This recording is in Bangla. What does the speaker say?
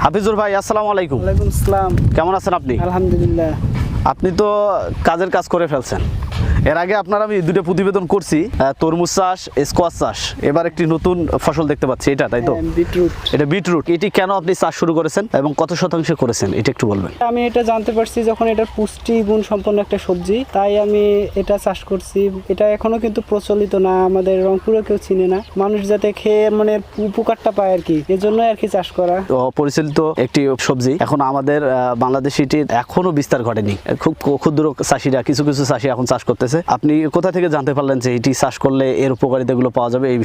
হাফিজুর ভাই, আসসালামু আলাইকুম। ওয়ালাইকুম আসসালাম। কেমন আছেন আপনি? আলহামদুলিল্লাহ। আপনি তো কাজের কাজ করে ফেলছেন। এর আগে আপনার আমি দুটো প্রতিবেদন করছি, তরমুজ চাষ, স্কোয়াশ চাষ। এবার একটি নতুন ফসল দেখতে পাচ্ছি, এটা তাই তো? বিটরুট। এটা বিটরুট। এটি কেন আপনি চাষ শুরু করেছেন এবং কত শতাংশে করেছেন, এটা একটু বলবেন। আমি এটা জানতে পারছি যখন এটার পুষ্টি গুণ সম্পন্ন একটা সবজি, তাই আমি এটা চাষ করছি। এটা এখনো কিন্তু প্রচলিত না, আমাদের রংপুরে কেউ চিনে না। মানুষ যাতে খেয়ে মানে উপকারটা পায় আর কি, এজন্য আর কি চাষ করা। পরিচালিত একটি সবজি, এখন আমাদের বাংলাদেশে এটি এখনো বিস্তার ঘটেনি। খুব ক্ষুদ্র চাষিরা, কিছু কিছু চাষি এখন চাষ করতেছে। আপনি কোথা থেকে জানতে পারলেন যে এটি চাষ করলে এর উপকারিতাগুলো পাওয়া যাবে? এই